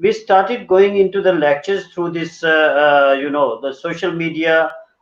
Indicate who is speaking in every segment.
Speaker 1: we started going into the lectures through this the social media,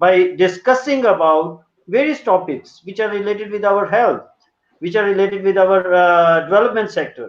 Speaker 1: by discussing about various topics which are related with our health, which are related with our development sector।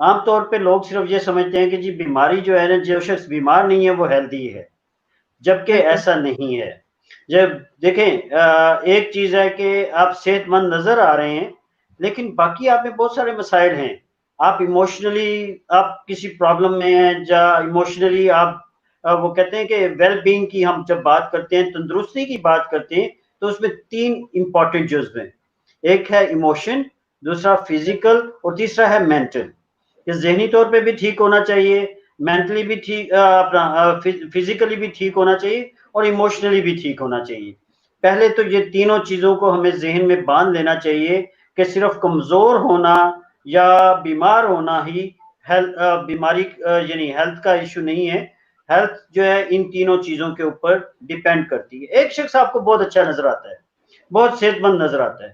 Speaker 1: عام طور پہ لوگ صرف یہ سمجھتے ہیں کہ جی بیماری جو ہے نا، جو شخص بیمار نہیں ہے وہ ہیلدی ہے، جبکہ
Speaker 2: بالکل
Speaker 1: ایسا نہیں ہے۔ جب دیکھیں ایک چیز ہے کہ آپ صحت مند نظر آ رہے ہیں، لیکن باقی آپ میں بہت سارے مسائل ہیں۔ آپ ایموشنلی آپ کسی پرابلم میں ہیں، یا ایموشنلی آپ وہ کہتے ہیں کہ ویل بینگ کی ہم جب بات کرتے ہیں، تندرستی کی بات کرتے ہیں، تو اس میں 3 امپورٹنٹ جزو ہیں۔ ایک ہے ایموشن، دوسرا فزیکل، اور تیسرا ہے مینٹل، کہ ذہنی طور پہ بھی ٹھیک ہونا چاہیے، مینٹلی بھی ٹھیک، اپنا فزیکلی بھی ٹھیک ہونا چاہیے، اور ایموشنلی بھی ٹھیک ہونا چاہیے۔ پہلے تو یہ تینوں چیزوں کو ہمیں ذہن میں باندھ لینا چاہیے کہ صرف کمزور ہونا یا بیمار ہونا ہی بیماری یعنی ہیلتھ کا ایشو نہیں ہے۔ ہیلتھ جو ہے ان تینوں چیزوں کے اوپر ڈیپینڈ کرتی ہے۔ ایک شخص آپ کو بہت اچھا نظر آتا ہے، بہت صحت مند نظر آتا ہے،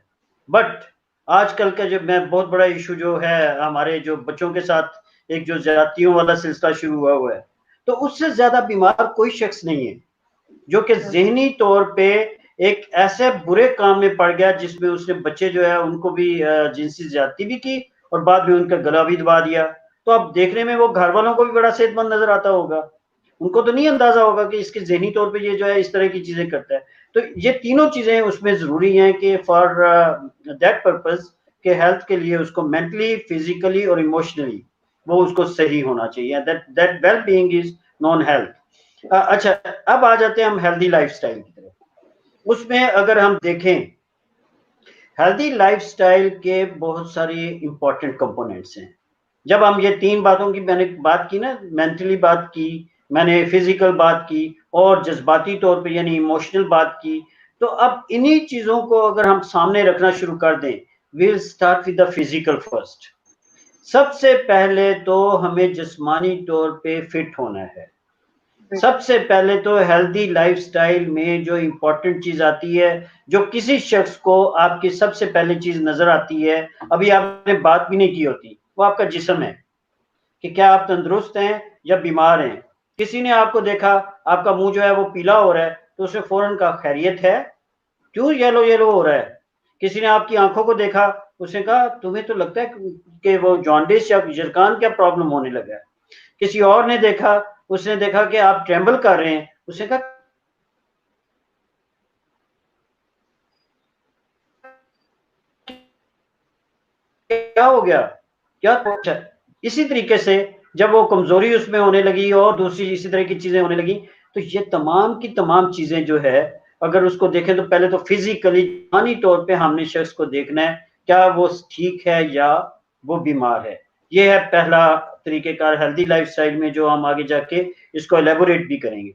Speaker 1: بٹ آج کل کا جو بہت بڑا ایشو جو ہے ہمارے جو بچوں کے ساتھ ایک جو زیادتیوں والا سلسلہ شروع ہوا ہے، تو اس سے زیادہ بیمار کوئی شخص نہیں ہے جو کہ ذہنی طور پہ ایک ایسے برے کام میں پڑ گیا جس میں اس نے بچے جو ہے ان کو بھی جنسی زیادتی بھی کی، اور بعد میں ان کا گلا بھی دبا دیا۔ تو اب دیکھنے میں وہ گھر والوں کو بھی بڑا صحت مند نظر آتا ہوگا، ان کو تو نہیں اندازہ ہوگا کہ اس کے ذہنی طور پہ یہ جو ہے اس طرح کی چیزیں کرتا ہے۔ تو یہ تینوں چیزیں اس میں ضروری ہیں کہ فار دیٹ پرپز کہ ہیلتھ کے لیے اس کو مینٹلی، فزیکلی اور ایموشنلی وہ اس کو صحیح ہونا چاہیے۔ That well being is known health. اچھا، اب آ جاتے ہیں ہم ہیلدی لائف سٹائل کی طرف۔ اس میں اگر ہم دیکھیں، ہیلدی لائف سٹائل کے بہت ساری امپورٹنٹ کمپوننٹس ہیں۔ جب ہم یہ 3 باتوں کی میں نے بات کی نا، مینٹلی بات کی، میں نے فزیکل بات کی، اور جذباتی طور پہ یعنی ایموشنل بات کی، تو اب انہی چیزوں کو اگر ہم سامنے رکھنا شروع کر دیں، well start with the physical first. سب سے پہلے تو ہمیں جسمانی طور پہ فٹ ہونا ہے۔ سب سے پہلے تو ہیلدی لائف سٹائل میں جو امپورٹنٹ چیز آتی ہے، جو کسی شخص کو آپ کی سب سے پہلے چیز نظر آتی ہے، ابھی آپ نے بات بھی نہیں کی ہوتی، وہ آپ کا جسم ہے، کہ کیا آپ تندرست ہیں یا بیمار ہیں۔ کسی نے آپ کو دیکھا، آپ کا منہ جو ہے وہ پیلا ہو رہا ہے، تو اسے فوراً کہا خیریت ہے؟ کیوں یلو یلو ہو رہا ہے؟ کسی نے آپ کی آنکھوں کو دیکھا، اس نے کہا تمہیں تو لگتا ہے کہ وہ جانڈس یا جرکان کیا پرابلم ہونے لگا ہے۔ کسی اور نے دیکھا، اس نے دیکھا کہ آپ ٹریمبل کر رہے ہیں، اس نے کہا کیا ہو گیا، کیا ہے؟ اسی طریقے سے جب وہ کمزوری اس میں ہونے لگی اور دوسری اسی طرح کی چیزیں ہونے لگی، تو یہ تمام کی تمام چیزیں جو ہے اگر اس کو دیکھیں تو پہلے تو فزیکلی جسمانی طور پہ ہم نے شخص کو دیکھنا ہے کیا وہ ٹھیک ہے یا وہ بیمار ہے۔ یہ ہے پہلا طریقہ کار ہیلدی لائف سٹائل میں، جو ہم آگے جا کے اس کو ایلیبوریٹ بھی کریں گے۔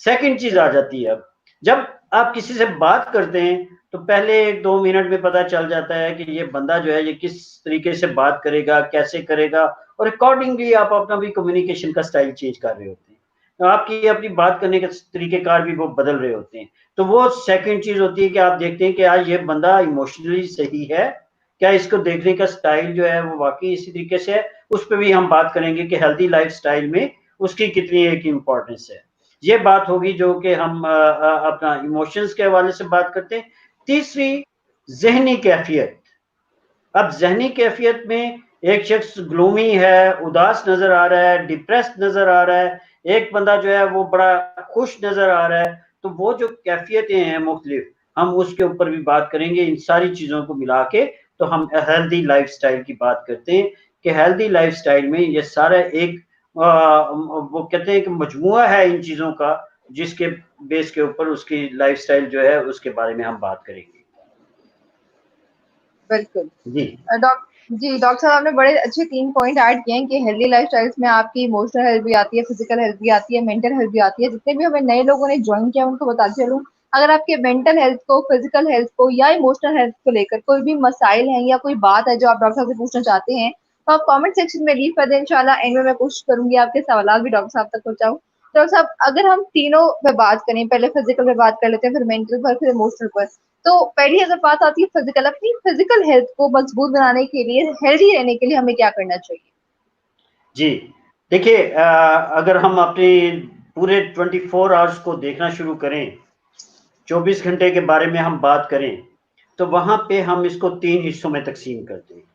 Speaker 1: سیکنڈ چیز آ جاتی ہے، اب جب آپ کسی سے بات کرتے ہیں تو پہلے 1-2 منٹ میں پتا چل جاتا ہے کہ یہ بندہ جو ہے یہ کس طریقے سے بات کرے گا، کیسے کرے گا، اور اکارڈنگلی آپ اپنا بھی کمیونیکیشن کا سٹائل چینج کر رہے ہوتے ہیں، آپ کی اپنی بات کرنے کے طریقہ کار بھی وہ بدل رہے ہوتے ہیں۔ تو وہ سیکنڈ چیز ہوتی ہے کہ آپ دیکھتے ہیں کہ آج یہ بندہ ایموشنلی صحیح ہے، کیا اس کو دیکھنے کا سٹائل جو ہے وہ واقعی اسی طریقے سے ہے۔ اس پہ بھی ہم بات کریں گے کہ ہیلدی لائف سٹائل میں اس کی کتنی ایک امپورٹنس ہے۔ یہ بات ہوگی جو کہ ہم اپنا ایموشنز کے حوالے سے بات کرتے ہیں۔ تیسری، ذہنی کیفیت۔ اب ذہنی کیفیت میں ایک شخص گلومی ہے، اداس نظر آ رہا ہے، ڈپریسڈ نظر آ رہا ہے، ایک بندہ جو ہے وہ بڑا خوش نظر آ رہا ہے، تو وہ جو کیفیتیں ہیں مختلف، ہم اس کے اوپر بھی بات کریں گے۔ ان ساری چیزوں کو ملا کے تو ہم ہیلدی لائف سٹائل کی بات کرتے ہیں کہ ہیلدی لائف سٹائل میں یہ سارا ایک وہ کہتے ہیں کہ مجموعہ ہے ان چیزوں کا، جس کے بیس کے اوپر اس کی لائف سٹائل جو ہے اس کے بارے میں ہم بات کریں گے۔
Speaker 2: بالکل
Speaker 1: جی
Speaker 2: جی ڈاکٹر صاحب، آپ نے بڑے اچھے 3 پوائنٹ ایڈ کیے ہیں کہ ہیلدی لائف سٹائلس میں آپ کی ایموشنل ہیلتھ بھی آتی ہے، فزیکل ہیلتھ بھی آتی ہے، مینٹل ہیلتھ بھی آتی ہے۔ جتنے بھی ہمیں نئے لوگوں نے جوائن کیا ان کو بتاتے چلوں، اگر آپ کے مینٹل ہیلتھ کو، فزیکل ہیلتھ کو یا ایموشنل ہیلتھ کو لے کر کوئی بھی مسائل ہیں یا کوئی بات ہے جو آپ ڈاکٹر صاحب سے پوچھنا چاہتے ہیں، تو آپ کامنٹ سیکشن میں لیو کر دیں، انشاءاللہ اینڈ میں کوشش کروں گی آپ کے سوالات بھی ڈاکٹر صاحب تک پہنچاؤں۔ ڈاکٹر صاحب، اگر ہم تینوں پہ بات کریں، پہلے فزیکل پہ بات کر لیتے ہیں، پھر مینٹل پر، پھر ایموشنل پر، تو پہلی اگر بات آتی ہے فزیکل، اپنی فزیکل ہیلتھ کو مضبوط بنانے کے لیے، ہیلدی رہنے کے لیے ہمیں کیا کرنا چاہیے؟
Speaker 1: جی، دیکھیے اگر ہم اپنے پورے 24 آورس کو دیکھنا شروع کریں، 24 گھنٹے کے بارے میں ہم بات کریں، تو وہاں پہ ہم اس کو 3 حصوں میں تقسیم کرتے ہیں۔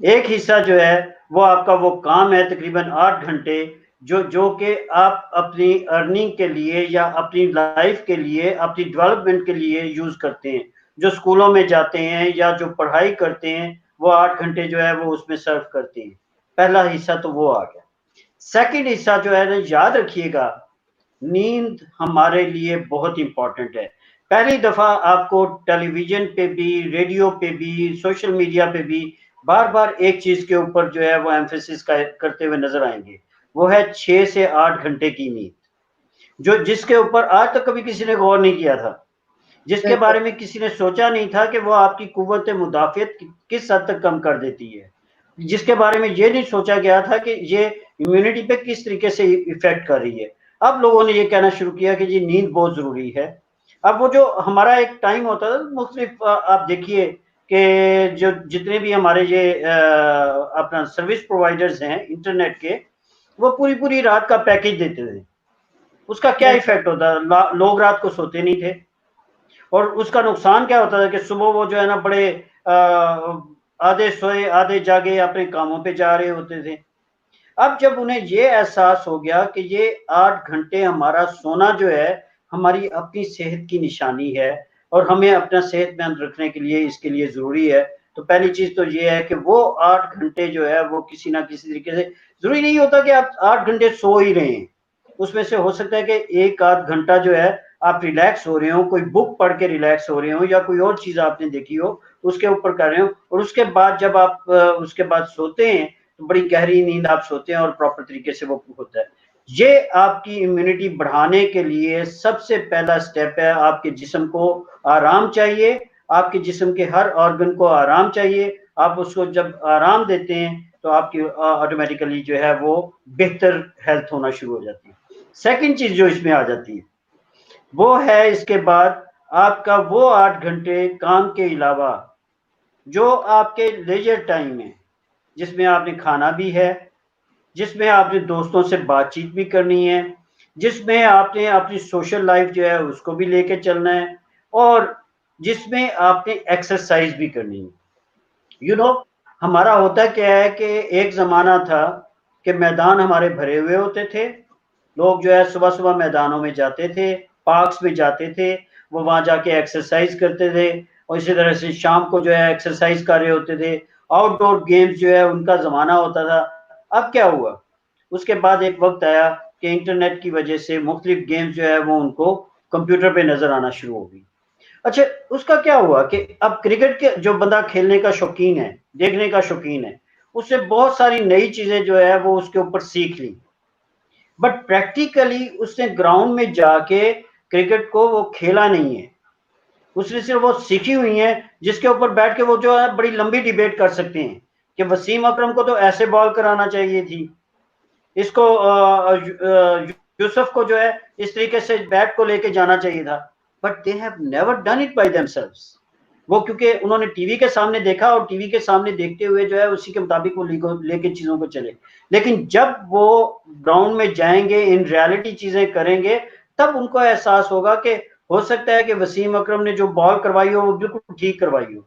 Speaker 1: ایک حصہ جو ہے وہ آپ کا وہ کام ہے تقریباً 8 گھنٹے جو کہ آپ اپنی ارننگ کے لیے یا اپنی لائف کے لیے اپنی ڈیولپمنٹ کے لیے یوز کرتے ہیں، جو اسکولوں میں جاتے ہیں یا جو پڑھائی کرتے ہیں وہ 8 گھنٹے جو ہے وہ اس میں سرو کرتے ہیں. پہلا حصہ تو وہ آ گیا. سیکنڈ حصہ جو ہے نا، یاد رکھیے گا، نیند ہمارے لیے بہت امپورٹنٹ ہے. پہلی دفعہ آپ کو ٹیلی ویژن پہ بھی، ریڈیو پہ بھی، سوشل میڈیا پہ بھی بار بار ایک چیز کے اوپر جو ہے وہ ایمفیسس کرتے ہوئے نظر آئیں گے، وہ ہے 6 سے 8 گھنٹے کی نیند، جس کے اوپر آج تک کبھی کسی نے غور نہیں کیا تھا، جس کے
Speaker 2: بالکل
Speaker 1: بارے میں کسی نے سوچا نہیں تھا کہ وہ آپ کی قوت مدافعت کس حد تک کم کر دیتی ہے، جس کے بارے میں یہ نہیں سوچا گیا تھا کہ یہ امیونٹی پہ کس طریقے سے افیکٹ کر رہی ہے. اب لوگوں نے یہ کہنا شروع کیا کہ جی نیند بہت ضروری ہے. اب وہ جو ہمارا ایک ٹائم ہوتا تھا مختلف، آپ دیکھیے کہ جو جتنے بھی ہمارے یہ اپنا سروس پرووائڈرز ہیں انٹرنیٹ کے، وہ پوری پوری رات کا پیکج دیتے تھے. اس کا کیا
Speaker 2: بالکل
Speaker 1: ایفیکٹ ہوتا ہے؟ لوگ رات کو سوتے نہیں تھے، اور اس کا نقصان کیا ہوتا تھا کہ صبح وہ جو ہے نا بڑے آدھے سوئے آدھے جاگے اپنے کاموں پہ جا رہے ہوتے تھے. اب جب انہیں یہ احساس ہو گیا کہ یہ 8 گھنٹے ہمارا سونا جو ہے ہماری اپنی صحت کی نشانی ہے اور ہمیں اپنا صحت مند رکھنے کے لیے اس کے لیے ضروری ہے، تو پہلی چیز تو یہ ہے کہ وہ 8 گھنٹے جو ہے وہ کسی نہ کسی طریقے سے، ضروری نہیں ہوتا کہ آپ 8 گھنٹے سو ہی رہے ہیں، اس میں سے ہو سکتا ہے کہ 1 آدھ گھنٹہ جو ہے آپ ریلیکس ہو رہے ہو، کوئی بک پڑھ کے ریلیکس ہو رہے ہو یا کوئی اور چیز آپ نے دیکھی ہو اس کے اوپر کر رہے ہو، اور اس کے بعد جب آپ اس کے بعد سوتے ہیں تو بڑی گہری نیند آپ سوتے ہیں اور پراپر طریقے سے وہ ہوتا ہے. یہ آپ کی امیونٹی بڑھانے کے لیے سب سے پہلا سٹیپ ہے. آپ کے جسم کو آرام چاہیے، آپ کے جسم کے ہر آرگن کو آرام چاہیے. آپ اس کو جب آرام دیتے ہیں تو آپ کی آٹومیٹیکلی جو ہے وہ بہتر ہیلتھ ہونا شروع ہو جاتی ہے. سیکنڈ چیز جو اس میں آ جاتی ہے وہ ہے اس کے بعد آپ کا وہ 8 گھنٹے کام کے علاوہ جو آپ کے لیجر ٹائم ہے، جس میں آپ نے کھانا بھی ہے، جس میں آپ نے دوستوں سے بات چیت بھی کرنی ہے، جس میں آپ نے اپنی سوشل لائف جو ہے اس کو بھی لے کے چلنا ہے، اور جس میں آپ نے ایکسرسائز بھی کرنی ہے. یو نو ہمارا ہوتا کیا ہے کہ ایک زمانہ تھا کہ میدان ہمارے بھرے ہوئے ہوتے تھے، لوگ جو ہے صبح صبح میدانوں میں جاتے تھے، پارکس میں جاتے تھے، وہ وہاں جا کے ایکسرسائز کرتے تھے، اور اسی طرح سے شام کو جو ہے ایکسرسائز کر رہے ہوتے تھے. آؤٹ ڈور گیمز جو ہے ان کا زمانہ ہوتا تھا. اب کیا ہوا؟ اس کے بعد ایک وقت آیا کہ انٹرنیٹ کی وجہ سے مختلف گیمز جو ہے وہ ان کو کمپیوٹر پہ نظر آنا شروع ہو گئی. اچھا، اس کا کیا ہوا کہ اب کرکٹ کے جو بندہ کھیلنے کا شوقین ہے، دیکھنے کا شوقین ہے، اس سے بہت ساری نئی چیزیں جو ہے وہ اس کے اوپر سیکھ لی، بٹ پریکٹیکلی اس نے گراؤنڈ میں جا کے کرکٹ کو وہ کھیلا نہیں ہے. اس نے صرف وہ سیکھی ہوئی ہیں جس کے اوپر بیٹھ کے وہ جو ہے بڑی لمبی ڈیبیٹ کر سکتے ہیں کہ وسیم اکرم کو تو ایسے بال کرانا چاہیے تھی، اس کو یوسف کو جو ہے اس طریقے سے بیٹ کو لے کے جانا چاہیے تھا. But they have never done it by them سیلفز. وہ کیونکہ انہوں نے ٹی وی کے سامنے دیکھا اور ٹی وی کے سامنے دیکھتے ہوئے جو ہے اسی کے مطابق وہ لے کے چیزوں کو چلے. لیکن جب وہ گراؤنڈ میں جائیں گے، ان ریالٹی چیزیں کریں گے، تب ان کو احساس ہوگا کہ ہو سکتا ہے کہ وسیم اکرم نے جو بال کروائی ہو وہ بالکل ٹھیک کروائی ہو،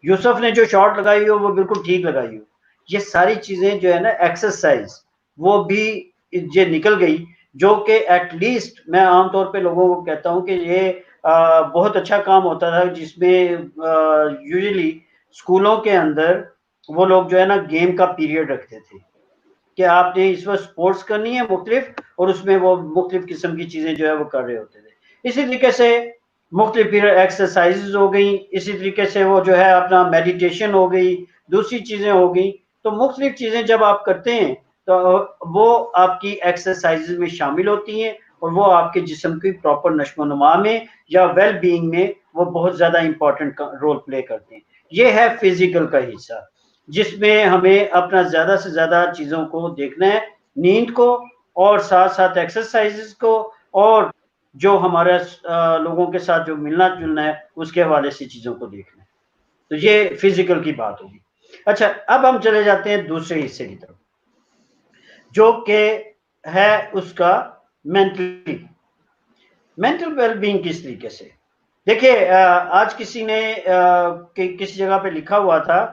Speaker 1: یوسف نے جو شاٹ لگائی ہو وہ بالکل ٹھیک لگائی ہو. یہ ساری چیزیں جو ہے نا ایکسرسائز وہ بھی یہ نکل گئی، جو کہ ایٹ لیسٹ میں عام طور پہ لوگوں کو کہتا ہوں کہ یہ بہت اچھا کام ہوتا تھا، جس میں یوزلی اسکولوں کے اندر وہ لوگ جو ہے نا گیم کا پیریڈ رکھتے تھے کہ آپ نے اس وقت سپورٹس کرنی ہے مختلف، اور اس میں وہ مختلف قسم کی چیزیں جو ہے وہ کر رہے ہوتے تھے. اسی طریقے سے مختلف ایکسرسائز ہو گئی، اسی طریقے سے وہ جو ہے اپنا میڈیٹیشن ہو گئی، دوسری چیزیں ہو گئی. تو مختلف چیزیں جب آپ کرتے ہیں تو وہ آپ کی ایکسرسائز میں شامل ہوتی ہیں، اور وہ آپ کے جسم کی پراپر نشو و نما میں یا ویل بینگ میں وہ بہت زیادہ امپورٹنٹ رول پلے کرتے ہیں. یہ ہے فزیکل کا حصہ، جس میں ہمیں اپنا زیادہ سے زیادہ چیزوں کو دیکھنا ہے، نیند کو، اور ساتھ ساتھ ایکسرسائز کو، اور جو ہمارا لوگوں کے ساتھ جو ملنا جلنا ہے اس کے حوالے سے چیزوں کو دیکھنا ہے. تو یہ فزیکل کی بات ہوگی. اچھا، اب ہم چلے جاتے ہیں دوسرے حصے کی طرف، جو کہ ہے اس کا مینٹل ویل بینگ. کس طریقے سے؟ دیکھیے، آج کسی نے کسی جگہ پہ لکھا ہوا تھا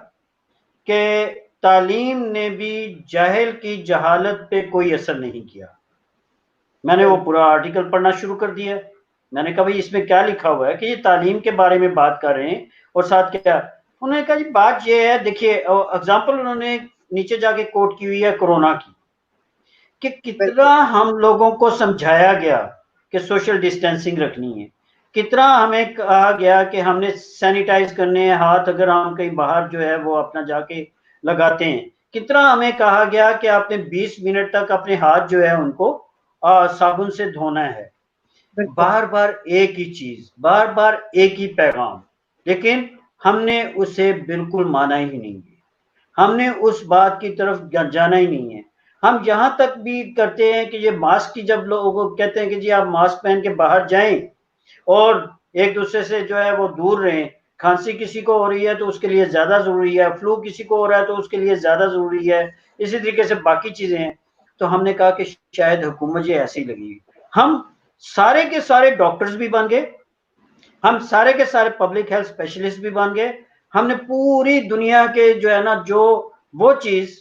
Speaker 1: کہ تعلیم نے بھی جاہل کی جہالت پہ کوئی اثر نہیں کیا. میں نے وہ پورا آرٹیکل پڑھنا شروع کر دیا. میں نے کہا بھائی اس میں کیا لکھا ہوا ہے کہ یہ تعلیم کے بارے میں بات کر رہے ہیں اور ساتھ کیا. انہوں نے کہا جی بات یہ ہے, دیکھیے اگزامپل انہوں نے نیچے جا کے کوٹ کی ہوئی ہے کورونا کی, کہ کتنا ہم لوگوں کو سمجھایا گیا کہ سوشل ڈسٹینسنگ رکھنی ہے, کتنا ہمیں کہا گیا کہ ہم نے سینیٹائز کرنے ہیں ہاتھ, اگر ہم کہیں باہر جو ہے وہ اپنا جا کے لگاتے ہیں, کتنا ہمیں کہا گیا کہ آپ نے 20 منٹ تک اپنے ہاتھ جو ہے ان کو صابن سے دھونا ہے. بار بار ایک ہی چیز, بار بار ایک ہی پیغام, لیکن ہم نے اسے بالکل مانا ہی نہیں ہے, ہم نے اس بات کی طرف جانا ہی نہیں ہے. ہم یہاں تک بھی کرتے ہیں کہ یہ ماسک کی, جب لوگ کہتے ہیں کہ جی آپ ماسک پہن کے باہر جائیں اور ایک دوسرے سے جو ہے وہ دور رہیں, کھانسی کسی کو ہو رہی ہے تو اس کے لیے زیادہ ضروری ہے, فلو کسی کو ہو رہا ہے تو اس کے لیے زیادہ ضروری ہے, اسی طریقے سے باقی چیزیں ہیں. تو ہم نے کہا کہ شاید حکومت یہ ایسی لگی, ہم سارے کے سارے ڈاکٹرز بھی بن گئے, ہم سارے کے سارے پبلک ہیلتھ اسپیشلسٹ بھی بن گئے, ہم نے پوری دنیا کے جو ہے نا جو وہ چیز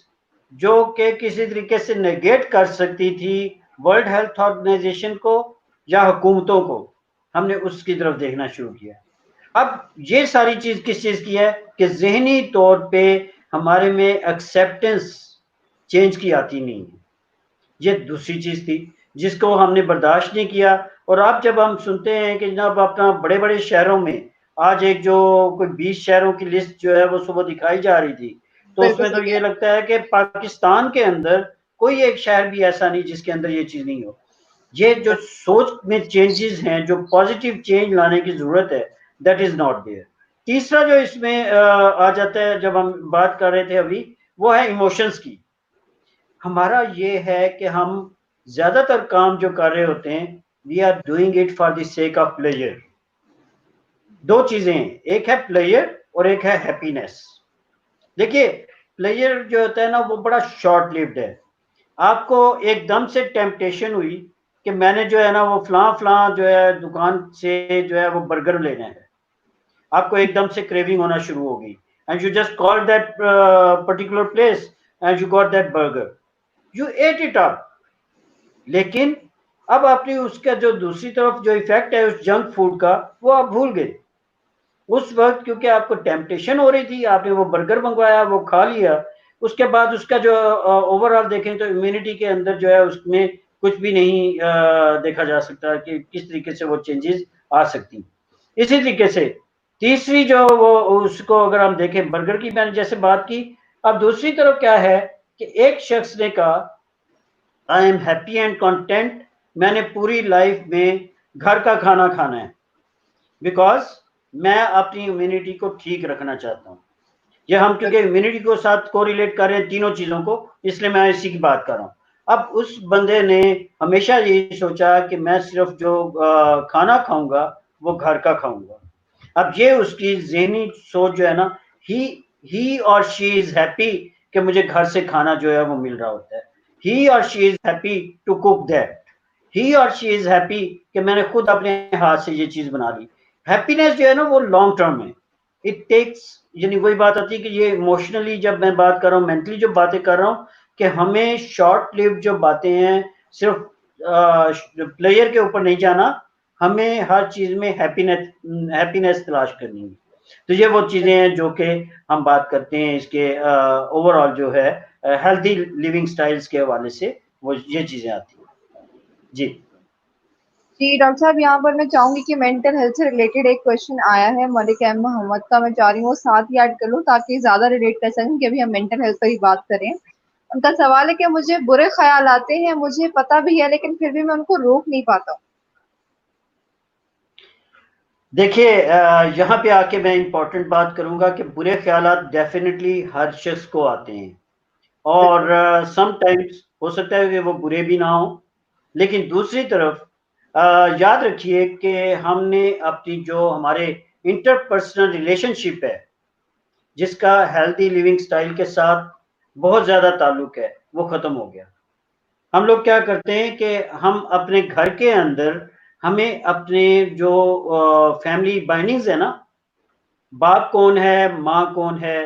Speaker 1: جو کہ کسی طریقے سے نیگیٹ کر سکتی تھی ورلڈ ہیلتھ آرگنائزیشن کو یا حکومتوں کو, ہم نے اس کی طرف دیکھنا شروع کیا. اب یہ ساری چیز کس چیز کی ہے کہ ذہنی طور پہ ہمارے میں ایکسیپٹنس چینج کی آتی نہیں ہے. یہ دوسری چیز تھی جس کو ہم نے برداشت نہیں کیا. اور اب جب ہم سنتے ہیں کہ جناب اپنا بڑے بڑے شہروں میں آج ایک جو کوئی 20 شہروں کی لسٹ جو ہے وہ صبح دکھائی جا رہی تھی, تو اس میں تو یہ لگتا ہے کہ پاکستان کے اندر کوئی ایک شہر بھی ایسا نہیں جس کے اندر یہ چیز نہیں ہو. یہ جو سوچ میں چینجز ہیں, جو پازیٹیو چینج لانے کی ضرورت ہے, دیٹ از ناٹ دیئر. تیسرا جو اس میں آ جاتا ہے جب ہم بات کر رہے تھے ابھی, وہ ہے ایموشنز کی. ہمارا یہ ہے کہ ہم زیادہ تر کام جو کر رہے ہوتے ہیں, we are doing it for the sake of pleasure. دو چیزیں ہیں, ایک ہے پلیجر اور ایک ہے ہیپینس. دیکھیے پلیجر جو ہوتا ہے نا وہ بڑا شارٹ لیوڈ ہے. آپ کو ایک دم سے ٹیمپٹیشن ہوئی کہ میں نے جو ہے نا وہ فلاں فلاں جو ہے دکان سے جو ہے وہ برگر لینا ہے, آپ کو ایک دم سے کریونگ ہونا شروع ہوگی, and you just call that particular place and you got that burger, you eat it up. لیکن اب آپ نے اس کا جو دوسری طرف جو ایفیکٹ ہے اس جنک فوڈ کا, وہ آپ بھول گئے. اس وقت کیونکہ آپ کو ٹیمپٹیشن ہو رہی تھی, آپ نے وہ برگر منگوایا, وہ کھا لیا, اس کے بعد اس کا جو اوور آل دیکھیں تو امیونٹی کے اندر جو ہے اس میں کچھ بھی نہیں دیکھا جا سکتا کہ کس طریقے سے وہ چینجز آ سکتی. اسی طریقے سے تیسری جو وہ اس کو اگر ہم دیکھیں برگر کی میں نے جیسے بات کی, اب دوسری طرف کیا ہے کہ ایک شخص نے کہا I am happy and content, میں نے پوری لائف میں گھر کا کھانا کھانا ہے بیکاز میں اپنی امیونٹی کو ٹھیک رکھنا چاہتا ہوں. یہ ہم کیونکہ امیونٹی کو ساتھ کو ریلیٹ کر رہے ہیں تینوں چیزوں کو, اس لیے میں اسی کی بات کر رہا ہوں. اب اس بندے نے ہمیشہ یہی سوچا کہ میں صرف جو کھانا کھاؤں گا وہ گھر کا کھاؤں گا. اب یہ اس کی ذہنی سوچ جو ہے نا, ہی اور شی از ہیپی کہ مجھے گھر سے کھانا جو ہے وہ مل رہا ہوتا ہے. ہی اور she is happy to cook that. He اور شی از ہیپی کہ میں نے خود اپنے ہاتھ سے یہ چیز بنا لی. ہیپینس جو ہے نا وہ لانگ ٹرم ہے. اٹ ٹیکس, یعنی وہی بات آتی ہے کہ یہ ایموشنلی جب میں بات کر رہا ہوں, مینٹلی جو باتیں کر رہا ہوں, کہ ہمیں شارٹ لیو جو باتیں ہیں صرف پلیئر کے اوپر نہیں جانا, ہمیں ہر چیز میں ہیپینس تلاش کرنی ہے. تو یہ وہ چیزیں ہیں جو کہ ہم بات کرتے ہیں اس کے اوور آل جو ہے ہیلتھی لیونگ سٹائلز کے حوالے سے وہ یہ چیزیں آتی ہیں. جی
Speaker 2: جی ڈاکٹر صاحب, یہاں پر میں چاہوں گی کہ مینٹل ہیلتھ سے ریلیٹڈ ایک کوشچن آیا ہے ملک ایم محمد کا, میں چاہ رہی ہوں وہ ساتھ ہی ایڈ کر لوں تاکہ زیادہ ریلیٹ کر سکیں کہ ابھی ہم مینٹل ہیلتھ پر ہی بات کریں. ان کا سوال ہے کہ مجھے برے خیال آتے ہیں, مجھے پتا بھی ہے لیکن پھر بھی میں ان کو روک نہیں پاتا ہوں.
Speaker 1: دیکھیے یہاں پہ آ کے میں امپورٹنٹ بات کروں گا کہ برے خیالات ڈیفینیٹلی ہر شخص کو آتے ہیں, اور سم ٹائمز ہو سکتا ہے کہ وہ برے بھی نہ ہوں, لیکن دوسری طرف یاد رکھیے کہ ہم نے اپنی جو ہمارے انٹر پرسنل ریلیشن شپ ہے جس کا ہیلتھی لیونگ سٹائل کے ساتھ بہت زیادہ تعلق ہے, وہ ختم ہو گیا. ہم لوگ کیا کرتے ہیں کہ ہم اپنے گھر کے اندر ہمیں اپنے جو فیملی بائنڈنگز ہے نا, باپ کون ہے, ماں کون ہے,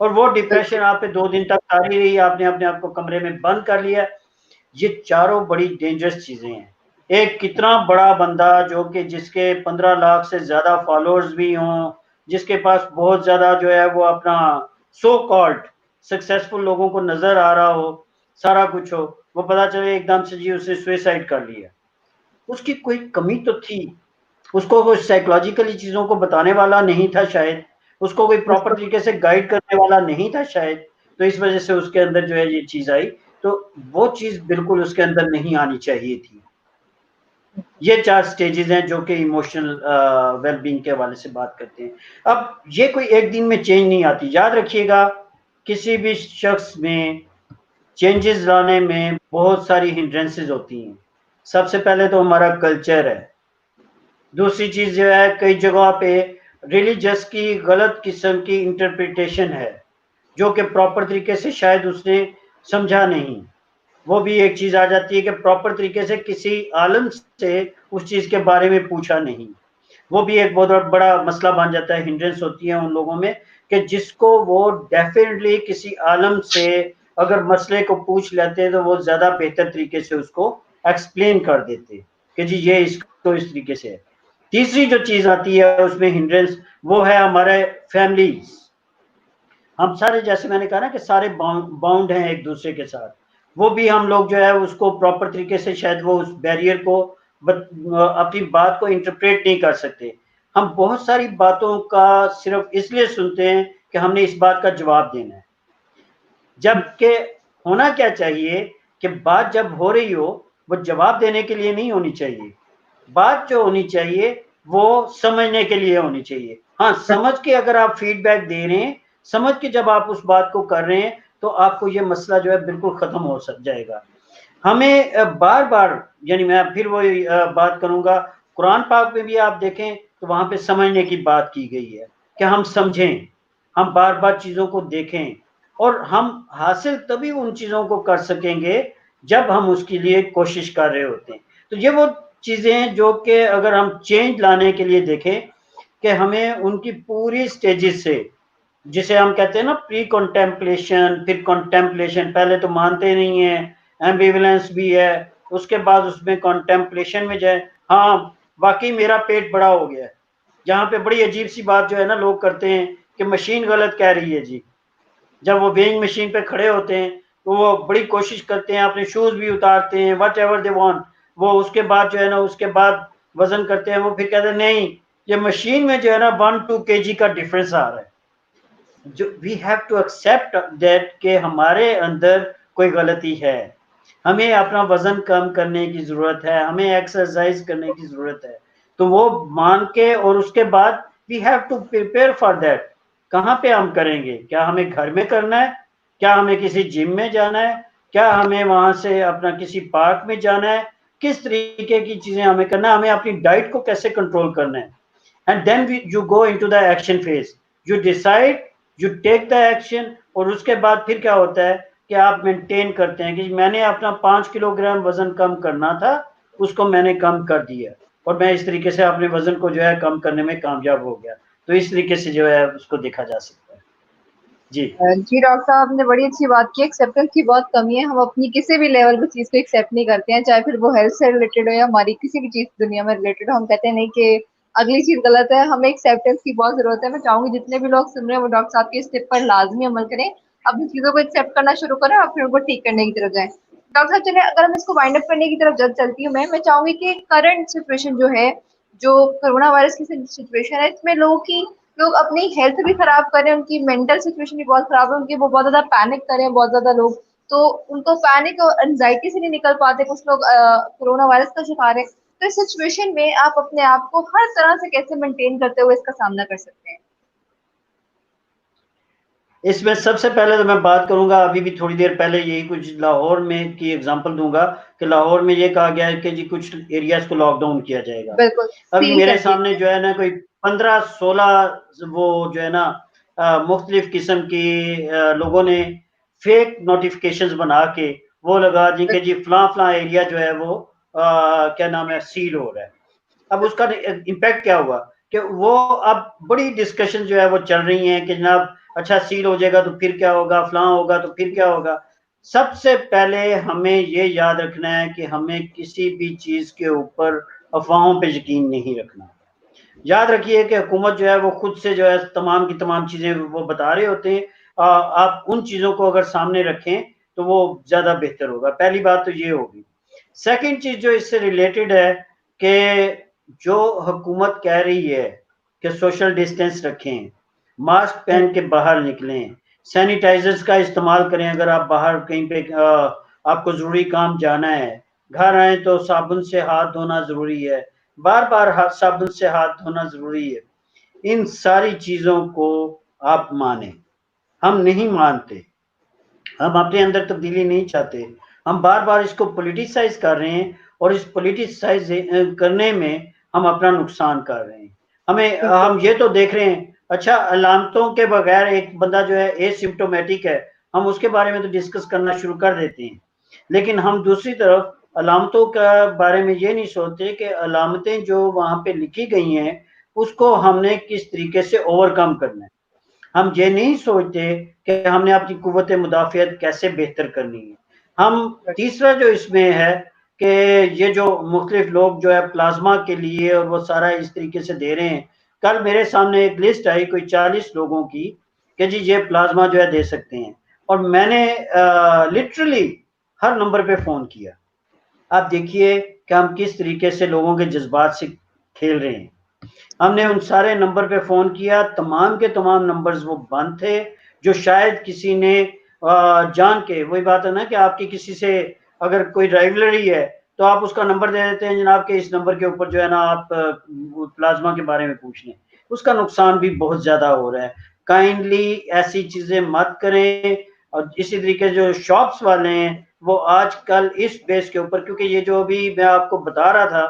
Speaker 1: اور وہ ڈپریشن آپ پہ 2 دن تک تاری رہی, آپ نے اپنے آپ کو کمرے میں بند کر لیا. یہ چاروں بڑی ڈینجرس چیزیں ہیں. ایک کتنا بڑا بندہ جو کہ جس کے 15 لاکھ سے زیادہ فالوورز بھی ہوں, جس کے پاس بہت زیادہ جو ہے وہ اپنا سو کالڈ سکسیسفل لوگوں کو نظر آ رہا ہو, سارا کچھ ہو, وہ پتا چلے ایک دم سے جی اس نے سوئسائڈ کر لیا. اس کی کوئی کمی تو تھی, اس کو کوئی سائیکولوجیکلی چیزوں کو بتانے والا نہیں تھا شاید, اس کو کوئی پراپر طریقے سے گائیڈ کرنے والا نہیں تھا شاید, تو اس وجہ سے اس کے اندر جو ہے یہ چیز آئی. تو وہ چیز بالکل اس کے اندر نہیں آنی چاہیے تھی. یہ 4 سٹیجز ہیں جو کہ ایموشنل ویل بینگ کے حوالے سے بات کرتے ہیں. اب یہ کوئی ایک دن میں چینج نہیں آتی. یاد رکھیے گا کسی بھی شخص میں چینجز لانے میں بہت ساری ہنڈرنسز ہوتی ہیں. سب سے پہلے تو ہمارا کلچر ہے. دوسری چیز جو ہے کئی جگہوں پہ ریلیجس کی غلط قسم کی انٹرپریٹیشن ہے جو کہ پراپر طریقے سے شاید اس نے سمجھا نہیں. وہ بھی ایک چیز آ جاتی ہے کہ پراپر طریقے سے کسی عالم سے اس چیز کے بارے میں پوچھا نہیں. وہ بھی ایک بہت بڑا مسئلہ بن جاتا ہے, ہنڈرنس ہوتی ہے ان لوگوں میں کہ جس کو وہ ڈیفینیٹلی کسی عالم سے اگر مسئلے کو پوچھ لیتے تو وہ زیادہ بہتر طریقے سے اس کو ایکسپلین کر دیتے کہ جی یہ اس کو اس طریقے سے ہے. تیسری جو چیز آتی ہے اس میں ہنڈرنس, وہ ہے ہمارے فیملیز. ہم سارے جیسے میں نے کہا نا کہ سارے باؤنڈ ہیں ایک دوسرے کے ساتھ, وہ بھی ہم لوگ جو ہے اس کو پراپر طریقے سے شاید وہ اس بیریئر کو اپنی بات کو انٹرپریٹ نہیں کر سکتے. ہم بہت ساری باتوں کا صرف اس لیے سنتے ہیں کہ ہم نے اس بات کا جواب دینا ہے, جبکہ ہونا کیا چاہیے کہ بات جب ہو رہی ہو وہ جواب دینے کے لیے نہیں ہونی چاہیے. بات جو ہونی چاہیے وہ سمجھنے کے لیے ہونی چاہیے. ہاں سمجھ کے اگر آپ فیڈ بیک دے رہے ہیں, سمجھ کے جب آپ اس بات کو کر رہے ہیں تو آپ کو یہ مسئلہ جو ہے بالکل ختم ہو جائے گا. ہمیں بار بار, یعنی میں پھر وہی بات کروں گا, قرآن پاک میں بھی آپ دیکھیں تو وہاں پہ سمجھنے کی بات کی گئی ہے کہ ہم سمجھیں, ہم بار بار چیزوں کو دیکھیں, اور ہم حاصل تبھی ان چیزوں کو کر سکیں گے جب ہم اس کے لیے کوشش کر رہے ہوتے ہیں. تو یہ وہ چیزیں ہیں جو کہ اگر ہم چینج لانے کے لیے دیکھیں کہ ہمیں ان کی پوری سٹیجز سے, جسے ہم کہتے ہیں نا پری کنٹمپلیشن, پھر کنٹمپلیشن, پہلے تو مانتے نہیں ہیں, ایمبیولنس بھی ہے, اس کے بعد اس میں کنٹمپلیشن میں جائے ہاں واقعی میرا پیٹ بڑا ہو گیا ہے. جہاں پہ بڑی عجیب سی بات جو ہے نا لوگ کرتے ہیں کہ مشین غلط کہہ رہی ہے جی. جب وہ ویئنگ مشین پہ کھڑے ہوتے ہیں تو وہ بڑی کوشش کرتے ہیں, اپنے شوز بھی اتارتے ہیں, وٹ ایور دے وانٹ, وہ اس کے بعد جو ہے نا اس کے بعد وزن کرتے ہیں, وہ پھر کہتے ہیں نہیں یہ مشین میں جو ہے نا 1-2 kg کا ڈفرنس آ رہا ہے. جو we have to accept that کہ ہمارے اندر کوئی غلطی ہے, ہمیں اپنا وزن کم کرنے کی ضرورت ہے, ہمیں ایکسرسائز کرنے کی ضرورت ہے. تو وہ مان کے اور اس کے بعد we have to prepare for that. کہاں پہ ہم کریں گے؟ کیا ہمیں گھر میں کرنا ہے, کیا ہمیں کسی جم میں جانا ہے, کیا ہمیں وہاں سے اپنا کسی پارک میں جانا ہے, کس طریقے کی چیزیں ہمیں کرنا ہے, ہمیں اپنی ڈائٹ کو کیسے کنٹرول کرنا ہے. And then you go into the action phase, you decide, you take the action, اور اس کے بعد پھر کیا ہوتا ہے کہ آپ مینٹین کرتے ہیں کہ میں نے اپنا 5 کلو گرام وزن کم کرنا تھا, اس کو میں نے کم کر دیا, اور میں اس طریقے سے اپنے وزن کو جو ہے کم کرنے میں کامیاب ہو گیا. تو اس طریقے سے جو ہے اس کو دیکھا جا سکتا ہے. جی
Speaker 2: جی ڈاکٹر صاحب نے بڑی اچھی بات کی. ایکسیپٹنس کی بہت کمی ہے, ہم اپنی کسی بھی لیول پہ چیز کو ایکسیپٹ نہیں کرتے ہیں, چاہے پھر وہ ہیلتھ سے ریلیٹڈ ہو یا ہماری کسی بھی چیز دنیا میں ریلیٹڈ ہو. ہم کہتے ہیں نہیں کہ اگلی چیز غلط ہے, ہمیں ایکسیپٹنس کی بہت ضرورت ہے. میں چاہوں گی جتنے بھی لوگ سن رہے ہیں وہ ڈاکٹر صاحب کی اس ٹپ پر لازمی عمل کریں, اپنی چیزوں کو ایکسیپٹ کرنا شروع کریں اور پھر ان کو ٹھیک کرنے کی طرف جائیں. ڈاکٹر صاحب چلے اگر ہم اس کو وائنڈ اپ کرنے کی طرف چلتی ہوں, میں چاہوں گی کہ کرنٹ سچویشن جو ہے, جو کرونا وائرس کی سچویشن ہے, اس میں لوگ اپنی ہیلتھ بھی خراب کریں, ان کی مینٹل سچویشن بھی بہت خراب ہے ان کی, وہ بہت زیادہ پینک کریں بہت زیادہ لوگ, تو ان کو پینک اور انزائٹی سے نہیں نکل پاتے, کچھ لوگ کورونا وائرس کا شکار ہے. تو اس سچویشن میں آپ اپنے آپ کو ہر طرح سے کیسے مینٹین کرتے ہوئے اس کا سامنا کر سکتے ہیں؟
Speaker 1: اس میں سب سے پہلے تو میں بات کروں گا, ابھی بھی تھوڑی دیر پہلے یہی کچھ لاہور میں کی ایگزامپل دوں گا کہ لاہور میں یہ کہا گیا ہے کہ جی کچھ ایریاز کو لاک ڈاؤن کیا جائے گا.
Speaker 2: بالکل
Speaker 1: ابھی
Speaker 2: سیل
Speaker 1: میرے
Speaker 2: کر
Speaker 1: سامنے
Speaker 2: دیجیے.
Speaker 1: جو ہے نا کوئی 15-16 وہ جو ہے نا مختلف قسم کی لوگوں نے فیک نوٹیفکیشنز بنا کے وہ لگا دیں کہ جی فلاں فلاں ایریا جو ہے وہ کیا نام ہے سیل ہو رہا ہے. اب اس کا امپیکٹ کیا ہوا کہ وہ اب بڑی ڈسکشن جو ہے وہ چل رہی ہیں کہ جناب اچھا سیل ہو جائے گا تو پھر کیا ہوگا، فلاں ہوگا تو پھر کیا ہوگا. سب سے پہلے ہمیں یہ یاد رکھنا ہے کہ ہمیں کسی بھی چیز کے اوپر افواہوں پہ یقین نہیں رکھنا. یاد رکھیے کہ حکومت جو ہے وہ خود سے جو ہے تمام کی تمام چیزیں وہ بتا رہے ہوتے ہیں. آپ ان چیزوں کو اگر سامنے رکھیں تو وہ زیادہ بہتر ہوگا. پہلی بات تو یہ ہوگی. سیکنڈ چیز جو اس سے ریلیٹڈ ہے کہ جو حکومت کہہ رہی ہے کہ سوشل ڈسٹینس رکھیں، ماسک پہن کے باہر نکلیں، سینیٹائزرز کا استعمال کریں اگر آپ باہر کہیں پہ آپ کو ضروری کام جانا ہے، گھر آئیں تو صابن سے ہاتھ دھونا ضروری ہے، بار بار صابن سے ہاتھ دھونا ضروری ہے. ان ساری چیزوں کو آپ مانیں. ہم نہیں مانتے، ہم اپنے اندر تبدیلی نہیں چاہتے، ہم بار بار اس کو پولیٹیسائز کر رہے ہیں اور اس پولیٹیسائز کرنے میں ہم اپنا نقصان کر رہے ہیں. ہم یہ تو دیکھ رہے ہیں اچھا علامتوں کے بغیر ایک بندہ جو ہے اے سمپٹومیٹک ہے، ہم اس کے بارے میں تو ڈسکس کرنا شروع کر دیتے ہیں، لیکن ہم دوسری طرف علامتوں کا بارے میں یہ نہیں سوچتے کہ علامتیں جو وہاں پہ لکھی گئی ہیں اس کو ہم نے کس طریقے سے اوور کم کرنا ہے. ہم یہ نہیں سوچتے کہ ہم نے اپنی قوت مدافعت کیسے بہتر کرنی ہے. ہم تیسرا جو اس میں ہے کہ یہ جو مختلف لوگ جو ہے پلازما کے لیے اور وہ سارا اس طریقے سے دے رہے ہیں. کل میرے سامنے ایک لسٹ آئی کوئی 40 لوگوں کی کہ جی یہ پلازما جو ہے دے سکتے ہیں، اور میں نے لٹرلی ہر نمبر پہ فون کیا. آپ دیکھیے کہ ہم کس طریقے سے لوگوں کے جذبات سے کھیل رہے ہیں. ہم نے ان سارے نمبر پہ فون کیا، تمام کے تمام نمبرز وہ بند تھے. جو شاید کسی نے جان کے، وہی بات ہے نا کہ آپ کی کسی سے اگر کوئی رائیولری ہے تو آپ اس کا نمبر دے دیتے ہیں جناب کہ اس نمبر کے اوپر جو ہے نا آپ پلازما کے بارے میں پوچھ لیں. اس کا نقصان بھی بہت زیادہ ہو رہا ہے. کائنڈلی ایسی چیزیں مت کریں. اور اسی طریقے جو شاپس والے ہیں وہ آج کل اس بیس کے اوپر، کیونکہ یہ جو ابھی میں آپ کو بتا رہا تھا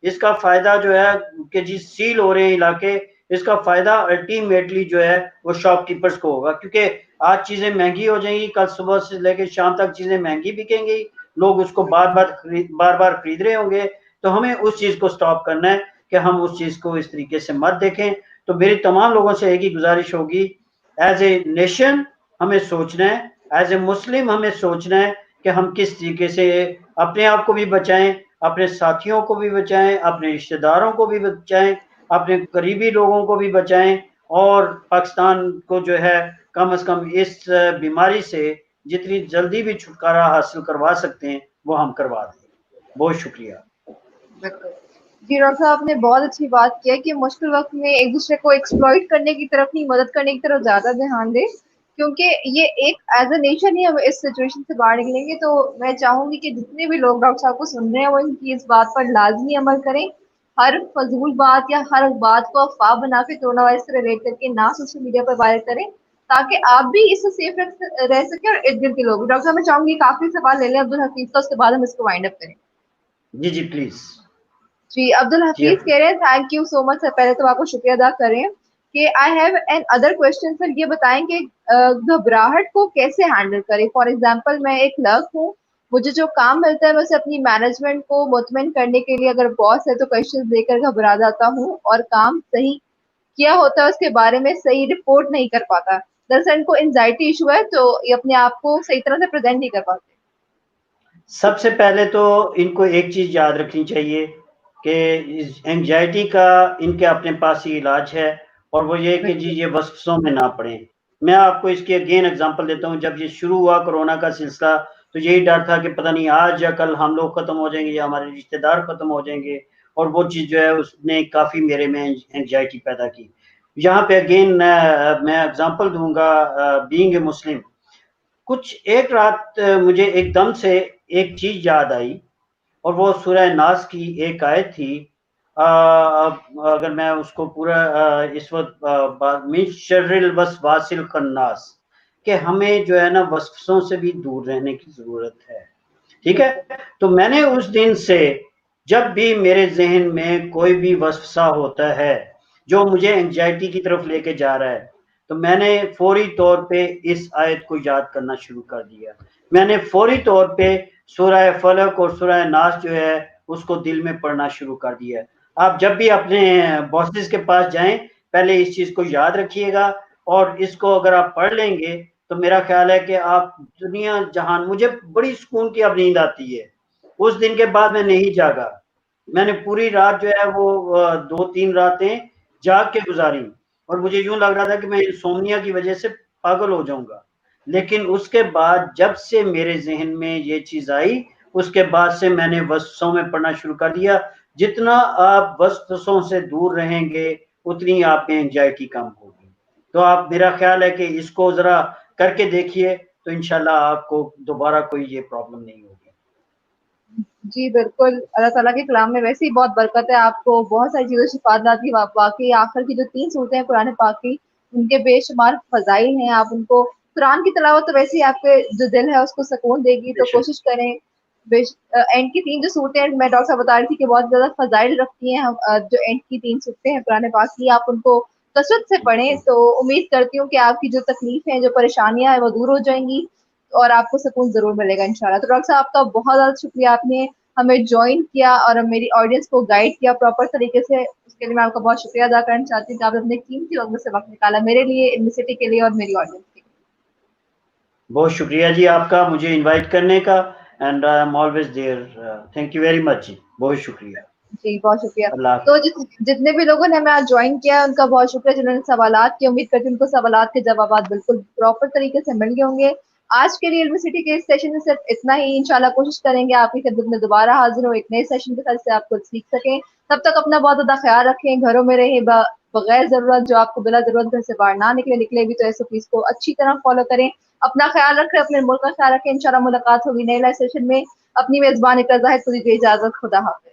Speaker 1: اس کا فائدہ جو ہے کہ جی سیل ہو رہے ہیں علاقے، اس کا فائدہ الٹیمیٹلی جو ہے وہ شاپ کیپرز کو ہوگا، کیونکہ آج چیزیں مہنگی ہو جائیں گی، کل صبح سے لے کے شام تک چیزیں مہنگی بکیں گی، لوگ اس کو بار بار خرید رہے ہوں گے. تو ہمیں اس چیز کو سٹاپ کرنا ہے کہ ہم اس چیز کو اس طریقے سے مت دیکھیں. تو میری تمام لوگوں سے ایک ہی گزارش ہوگی، ایز اے نیشن ہمیں سوچنا ہے، ایز اے مسلم ہمیں سوچنا ہے کہ ہم کس طریقے سے اپنے آپ کو بھی بچائیں، اپنے ساتھیوں کو بھی بچائیں، اپنے رشتہ داروں کو بھی بچائیں، اپنے قریبی لوگوں کو بھی بچائیں، اور پاکستان کو جو ہے کم از کم اس بیماری سے جتنی جلدی بھی چھٹکارا حاصل کروا سکتے ہیں وہ ہم کروا دیں. بہت شکریہ.
Speaker 2: جی ڈاکٹر صاحب آپ نے بہت اچھی بات کی ہے کہ مشکل وقت میں ایک دوسرے کو ایکسپلوئٹ کرنے کی طرف نہیں، مدد کرنے کی طرف زیادہ دھیان دیں، کیونکہ یہ ایک ایز اے نیشن ہی ہم اس سچویشن سے باہر نکلیں گے. تو میں چاہوں گی کہ جتنے بھی لوگ ڈاکٹر صاحب کو سن رہے ہیں وہ ان کی اس بات پر لازمی عمل کریں. ہر فضول بات یا ہر بات کو افواہ بنا کے کورونا وائرس سے ریلیٹ کر کے نہ سوشل میڈیا پر وائرل کریں، تاکہ آپ بھی اس سے سیف رہ سکیں اور ارد گرد کے لوگ. ڈاکٹر صاحب میں چاہوں گی کافی سوال لے لیں عبدالحفیظ کا، اس کے بعد ہم اس کو وائنڈ اپ کریں.
Speaker 1: جی جی پلیز.
Speaker 2: جی عبدالحفیظ کہہ رہے ہیں تھینک یو سو مچ سر. پہلے تو آپ کو شکریہ ادا کریں کہ I have an other question sir. یہ بتائیں کہ گھبراہٹ کو کیسے ہینڈل کریں. فار ایگزامپل میں ایک کلرک ہوں، مجھے جو کام ملتا ہے میں اسے اپنی مینجمنٹ کو مطمئن کرنے کے لیے اگر باس ہے تو کوشچن دے کر گھبرا جاتا ہوں اور کام صحیح کیا ہوتا ہے اس کے بارے میں صحیح رپورٹ نہیں کر پاتا. دراصل ان کو انزائٹی ایشو ہے تو یہ اپنے آپ کو صحیح طرح سے پریزنٹ نہیں کر پاتے.
Speaker 1: سب سے پہلے تو ان کو ایک چیز یاد رکھنی چاہیے کہ اینگزائٹی کا ان کے اپنے پاس ہی علاج ہے، اور وہ یہ کہ جی یہ وسوسوں میں نہ پڑیں. میں آپ کو اس کی اگین اگزامپل دیتا ہوں. جب یہ شروع ہوا کورونا کا سلسلہ تو یہی ڈر تھا کہ پتہ نہیں آج یا کل ہم لوگ ختم ہو جائیں گے یا ہمارے رشتہ دار ختم ہو جائیں گے، اور وہ چیز جو ہے اس نے کافی میرے میں اینگزائٹی پیدا کی. یہاں پہ اگین میں اگزامپل دوں گا بینگ اے مسلم. کچھ ایک رات مجھے ایک دم سے ایک چیز یاد آئی، اور وہ سورہ ناس کی ایک آیت تھی. اگر میں اس کو پورا اس وقت من شر الوسواس الخناس، کہ ہمیں جو ہے نا وسوسوں سے بھی دور رہنے کی ضرورت ہے. ٹھیک ہے. تو میں نے اس دن سے جب بھی میرے ذہن میں کوئی بھی وسوسہ ہوتا ہے جو مجھے انگزائٹی کی طرف لے کے جا رہا ہے تو میں نے فوری طور پہ اس آیت کو یاد کرنا شروع کر دیا. میں نے فوری طور پہ سورہ فلق اور سورہ ناس جو ہے اس کو دل میں پڑھنا شروع کر دیا. آپ جب بھی اپنے باسز کے پاس جائیں پہلے اس چیز کو یاد رکھیے گا اور اس کو اگر آپ پڑھ لیں گے تو میرا خیال ہے کہ آپ دنیا جہان, مجھے بڑی سکون کی اب نیند آتی ہے. اس دن کے بعد میں نہیں جاگا, میں نے پوری رات جو ہے وہ 2-3 راتیں جاگ کے گزاری, اور مجھے یوں لگ رہا تھا کہ میں انسومنیا کی وجہ سے پاگل ہو جاؤں گا. لیکن اس کے بعد جب سے میرے ذہن میں یہ چیز آئی, اس کے بعد سے میں نے وسوسوں میں پڑھنا شروع کر دیا. جتنا آپ وسوسوں سے دور رہیں گے اتنی آپ میں انجائٹی کم ہوگی. تو آپ, میرا خیال ہے کہ اس کو ذرا کر کے دیکھیے تو انشاءاللہ آپ کو دوبارہ کوئی یہ پرابلم نہیں ہوگی.
Speaker 2: جی بالکل, اللہ تعالیٰ کے کلام میں ویسے ہی بہت برکت ہے, آپ کو بہت ساری چیزوں سے شفاعت لاتی. واقعی آخر کی جو 3 صورتیں ہیں قرآن پاک کی, ان کے بے شمار فضائل ہیں. آپ ان کو, قرآن کی تلاوت تو ویسے ہی آپ کے جو دل ہے اس کو سکون دے گی,
Speaker 1: بے
Speaker 2: تو
Speaker 1: شک.
Speaker 2: کوشش کریں. اینڈ کی 3 جو صورتیں ہیں, میں ڈاکٹر صاحب بتا رہی تھی کہ بہت زیادہ فضائل رکھتی ہیں. جو اینڈ کی 3 صورتیں ہیں قرآن پاک کی, آپ ان کو کثرت سے پڑھیں, تو امید کرتی ہوں کہ آپ کی جو تکلیفیں ہیں, جو پریشانیاں ہیں, وہ دور ہو جائیں گی اور آپ کو سکون ضرور ملے گا انشاءاللہ. تو ڈاکٹر صاحب آپ کا بہت زیادہ شکریہ, آپ نے ہمیں جوائن کیا اور میری آڈینس کو گائیڈ کیا پراپر طریقے سے. اس کے لیے میں آپ کا بہت شکریہ ادا کرنا چاہتی ہوں کہ آپ نے اپنے قیمتی وقت سے وقت نکالا میرے لیے, یونیورسٹی کے لیے اور میری آڈینس کے لیے.
Speaker 1: بہت شکریہ جی آپ کا مجھے انوائٹ کرنے کا, and I am always there. Thank you very much جی, بہت شکریہ.
Speaker 2: جی بہت شکریہ.
Speaker 1: اللہ
Speaker 2: تو
Speaker 1: حافظ.
Speaker 2: جتنے بھی لوگوں نے ہمیں آج جوائن کیا ہے ان کا بہت شکریہ, جنہوں نے سوالات کی. امید کرتی ہوں ان کو سوالات کے جوابات بالکل پراپر طریقے سے مل گئے ہوں گے. آج کے لیے یونیورسٹی کے اس سیشن میں صرف اتنا ہی. انشاءاللہ کوشش کریں گے آپ کی خدمت میں دوبارہ حاضر ہوں ایک نئے سیشن کے ساتھ, سے آپ کچھ سیکھ سکیں. تب تک اپنا بہت زیادہ خیال رکھیں, گھروں میں رہیں بغیر ضرورت. جو آپ کو بلا ضرورت گھر سے باہر نہ نکلے بھی تو ایسے چیز کو اچھی طرح فالو کریں. اپنا خیال رکھیں, اپنے ملک کا خیال رکھیں. انشاءاللہ ملاقات ہوگی نئے سیشن میں. اپنی میزبان اقرا زاہد کو دیجیے اجازت. خدا حافظ.